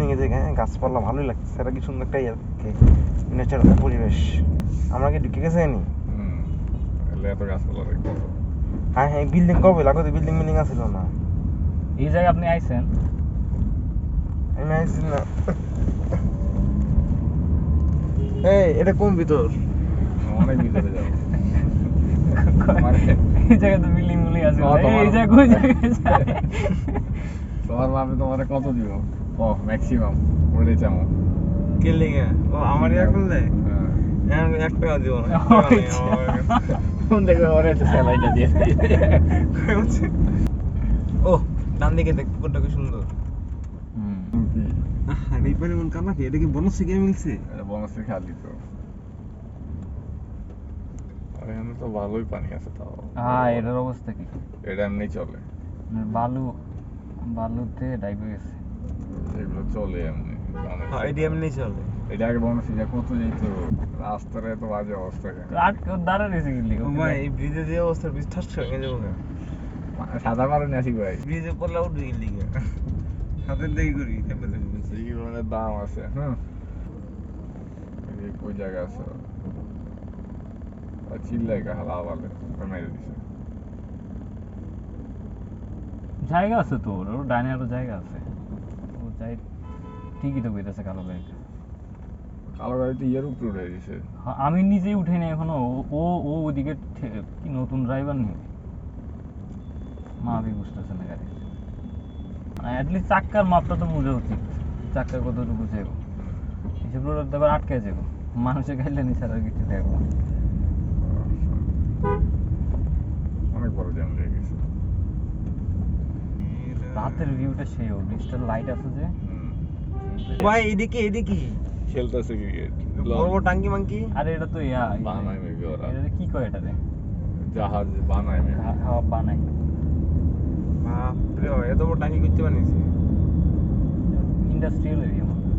দার্জিলিং এ জায়গায় গাছপালা ভালোই লাগছে, এটা কি সুন্দর একটা ন্যাচারাল পরিবেশ। আমরা কি ঢুকে গেছে নি? এত গাছপালা দেখবো। হ্যাঁ হ্যাঁ, বিল্ডিং কবে লাগো? বিল্ডিং বিল্ডিং আছিল না এই জায়গায় আপনি আইছেন? আমি আইছি না। এই এটা কোন ভিতর? অনেক ভিতরে যাবো। এই জায়গায় তো বিল্ডিং বিল্ডিং আছে, এই জায়গা কোন জায়গায় যায়? তোমার মাপে তোমার কত দিব? ম্যাক্সিমাম বলে চামো কে লেগে? ও আমার ইয়া করলে হ্যাঁ 1 টাকা দিব না। কোন দেখো ওরে একটা স্যালাইটা দিয়ে ও ডান দিকে দেখ, পুকুরটা কি সুন্দর। আরে এই পানি মন কানা কি? এটা কি বনস থেকে মিলছে? এটা বনস থেকে খালি তো। আর এখানে তো ভালোই পানি আছে তাও। হ্যাঁ, এটার অবস্থা কি? এটা এমনি চলে, বালুতে ডাইবে গেছে। এগুলো চলে এমনি। হ্যাঁ এটা এমনি চলে। এটা আগে বনস যা কত যেত, রাস্তার এত বাজে অবস্থা কেন? আটকে দাঁড়া রয়েছে গিল্লি। ও ভাই এই ব্রিজে যে অবস্থা, ব্রিজ ঠাস করে যাবো না। সাদা মারনে আসি ভাই, ব্রিজে পড়লে উঠে গিল্লি গে হাতের দেখি করি তারপরে এই ধরনের দাম আছে। হ্যাঁ এই কই জায়গা আছে আর চিল্লাই কা হালা বলে মেরে দিছে। জায়গা আছে তো, ওর ডাইনে আরো জায়গা আছে। ও যাই ঠিকই তো কইতাছে কালো গাড়ি। কালো গাড়িতে ইয়ের উপরে উঠে দিছে। আমি নিজেই উঠাইনি এখনো। ও ও ওদিকে কি নতুন ড্রাইভার নেই, মাপই বুঝতেছে না গাড়ি। অ্যাটলিস্ট চাক্কার মাপটা তো বোঝা উচিত, চাক্কা কতটুকু যাবো। এসব রোড আবার আটকে যাবো, মানুষের গাইলে নি ছাড়া কিছু দেখবো। অনেক বড় জ্যাম লেগে গেছে। রাতের ভিউটা সেই, ব্রিজটার লাইট আছে যে। ভাই এদিকে এদিকে খেলতেছে ক্রিকেট বড় বড় টাঙ্কি মাঙ্কি। আরে এটা তো ইয়া বানায় মেবি ওরা, এটা কি কয় এটারে? জাহাজ বানায় মেবি। হ্যাঁ বানায়। বাপরে এত বড় টাঙ্কি করতে বানিয়েছে। ইন্ডাস্ট্রিয়াল এরিয়া মনে হয়।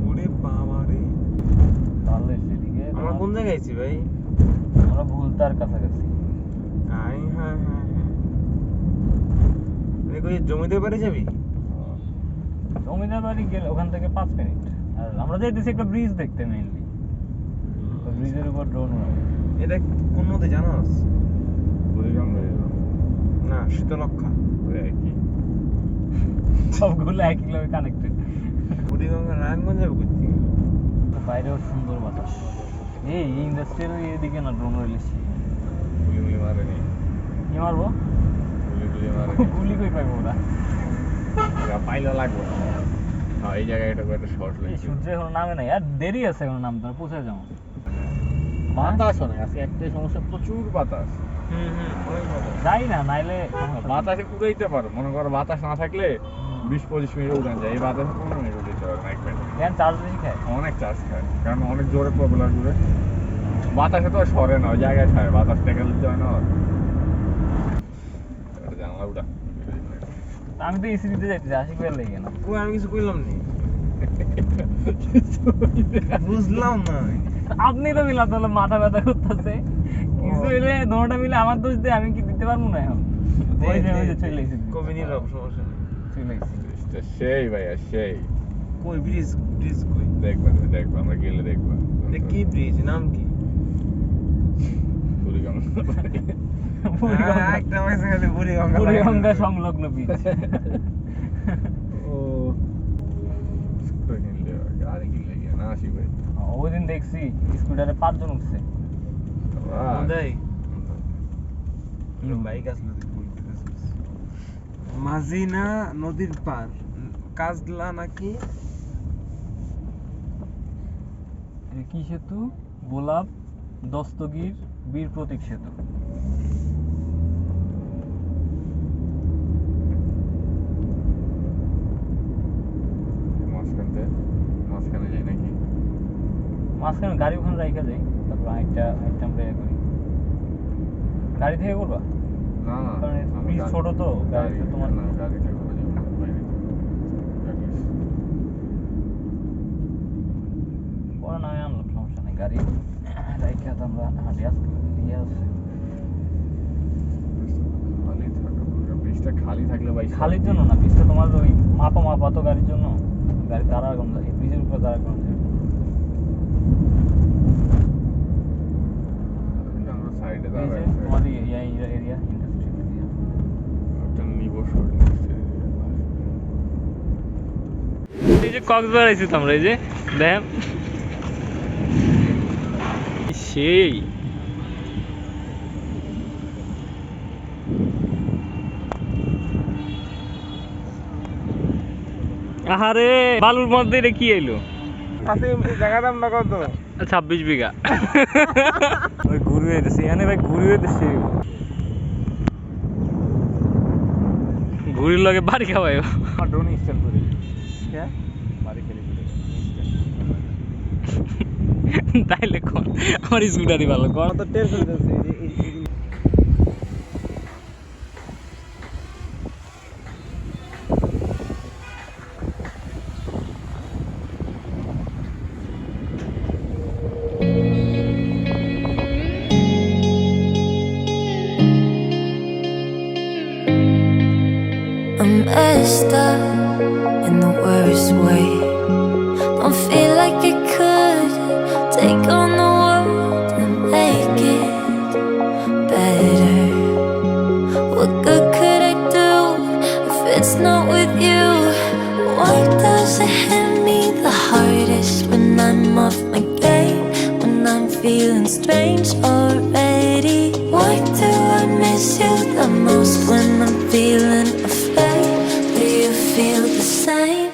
ওরে বাবা রে, ভালো এদিকে। আমরা কোন জায়গায় আছি ভাই? আমরা ভুলতার কাছাকাছি। আই হ্যাঁ হ্যাঁ হ্যাঁ, দেখো এই জমিতে বাড়ি যাবি? জমিদার বাড়ি গেলে ওখান থেকে 5 মিনিট। আর আমরা যাইতেছি একটা ব্রিজ দেখতে মেইনলি। তো ব্রিজের উপর ড্রোন উড়াবো। এটা কোন নদী জানোস? বুড়িগঙ্গা না শীতলক্ষা। ওই একই, সবগুলো একই লগে কানেক্টেড। বুড়িগঙ্গা নারায়ণগঞ্জ যাবে করতে। বাইরেও সুন্দর বাতাস। এই ইন্ডাস্ট্রিয়াল এদিকে না ড্রোন উড়াইছি। গুলি মারেনি। কি মারবো? গুলি মারেনি। গুলি কই পাইবো ওরা? পাইলে লাগবে। হ্যাঁ এই জায়গায় এটা একটা শর্ট এই লাগছে। সূর্য এখনো নামে নাই, আর দেরি আছে এখনো নামতে, পৌঁছে যাবো। বাতাস অনেক আছে, একটাই সমস্যা প্রচুর বাতাস। অনেক ভালো। যাই না, নাইলে বাতাসে উড়াইতে পারো, মনে করো বাতাস না থাকলে 20-25 মিনিট উড়ান যায়, এই বাতাসে 15 মিনিট উড়াইতে পারো না, 1 মিনিট। জ্ঞান চার্জ বেশি খায়। অনেক চার্জ খায়, কারণ অনেক জোরে প্রবলেম ঘুরে। বাতাসে তো আর সরে না, ওই জায়গায় খায়, বাতাস টেকে যায় না। জানলা উঠা আমি তো এসি দিতে যাইতেছি, আশিক ভাইয়ের লেগে না। কই আমি কিছু কইলাম নি, বুঝলাম না। আপনি তো মিলাতে হলো, মাথা ব্যথা করতেছে কিছু হইলে দোনোটা মিলে আমার দোষ দিয়ে আমি কি দিতে পারবো না এখন? ওই যে চলে এসেছি, কবি নীরব, সমস্যা নেই। চলে এসেছি। সেই ভাইয়া সেই। কই ব্রিজ? ব্রিজ কই? দেখবা আমরা গেলে দেখবা। এটা কি ব্রিজ? নাম কি? একটা মাঝে খালি বুড়িগঙ্গা সংলগ্ন ব্রিজ। ও গাড়ি কিনলে গিয়ে না আসি ভাই। ওই দিন দেখছি স্কুটারে 5 জন উঠছে। বাইক আসলো মাঝিনা নদীর পার, কাজলা নাকি কি সেতু? গোলাপ, দস্তগীর, বীর প্রতীক সেতু। মাঝখানে যাই নাকি? মাঝখানে গাড়ি ওখানে রাইখা যাই, তারপর আরেকটা আমরা ইয়ে করি। গাড়ি থেকে করবা? না না, কারণ ব্রিজ ছোট তো, গাড়িতে তোমার না, গাড়ি থেকে করা যাবে না, বাইরে পরে না আনলাম, সমস্যা নেই। গাড়ি রাইখা তো আমরা হাঁটি আসতে ইয়ে আছে। খালি থাকলে ভাই, খালির জন্য না, ব্রিজটা তোমার ওই মাপা তো গাড়ির জন্য। গাড়ি তারা কম যায়, ব্রিজের উপরে তারা কম যায়। আমরা সাইডে ব্রিজে দাঁড়াই তোমাদের এরিয়া ইন্ডাস্ট্রিয়াল এরিয়া। একটা নিবো সরে এই যে কক্সবাজার আইছি তো আমরা, এই যে দেখেন সেই আহারে বালুর মধ্যে এটা কি এলো? জায়গা দাম না কত? 26 বিঘা। ওই ঘুরে হইতেছে এখানে ভাই, ঘুরে হইতেছে ঘুরির লগে বাড়ি খাওয়াই আমার ড্রোন ইনস্টল করে হ্যাঁ বাড়ি খেলে করে তাইলে কোন আমার স্কুটারই ভালো কোন। তো টেনশন যাচ্ছে I'm messed up in the worst way. Don't feel like I could take on the world and make it better. What good could I do if it's not with you? Why does it hit me the hardest when I'm off my game? When I'm feeling strange already? Why do I miss you the most when I'm feeling afraid? Do you feel the same?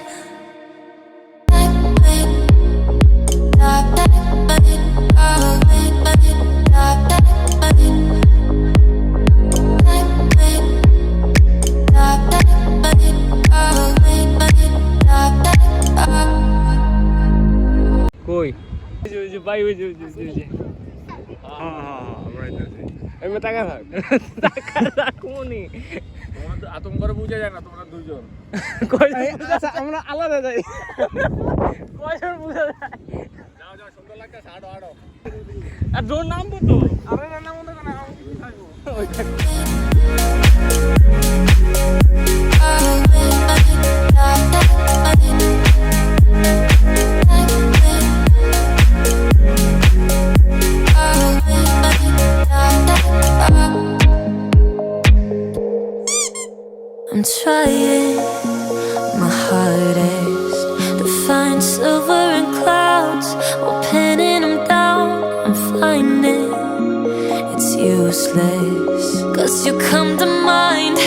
কই ওই যে ভাই ওই যে এমনি টাকা থাক টাকা রাখুনি তোমরা তো আতঙ্ক করে বুঝে যায় না তোমরা দুইজন আচ্ছা আমরা আলাদা যাই কয়জন বুঝা যায়? যাও যাও সুন্দর লাগতেছে আড়ো আড়ো আর ড্রোন নামবো তো। আরে না মনে করে আমি কিছু থাকবো I'm trying my hardest to find silver in clouds while pinning them down. I'm finding it's useless, 'cause you come to mind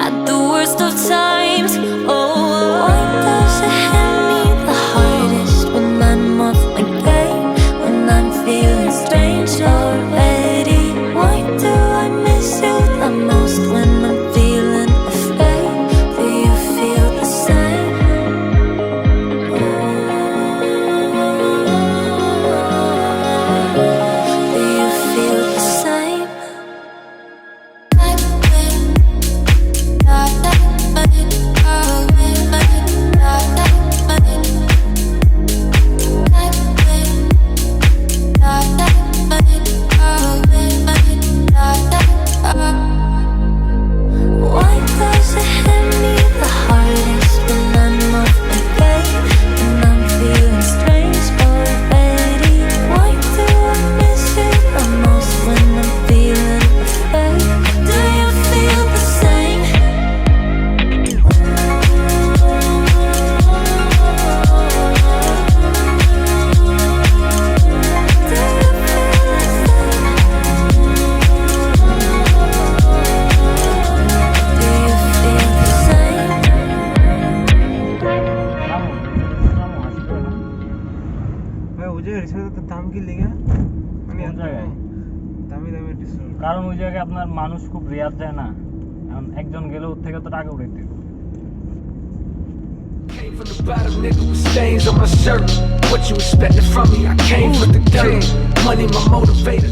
at the worst of times. Oh, why does it hit me the hardest when I'm off my game? When I'm feeling strange already? Why do I miss you the most when I'm feeling afraid? Do you feel the same? Do you feel the same? Why does it hit me the hardest when I'm off my game? When I'm feeling strange already? Why do I miss you the most when I'm feeling afraid? Do you feel the same? Do you feel the same? ভাই ওই যে রিক্সাটার দাম কি লেগে মানে কোন জায়গায়? দামি দামি রিক্সা কারণ ওই জায়গায় আপনার মানুষ খুব রেয়ার যায় না, এখন একজন গেলে ওর থেকে তো টাকা উঠাইতে হবে। Came from the bottom, nigga, with stains on my shirt. What you expecting from me? I came with the dirt. Money, my motivator.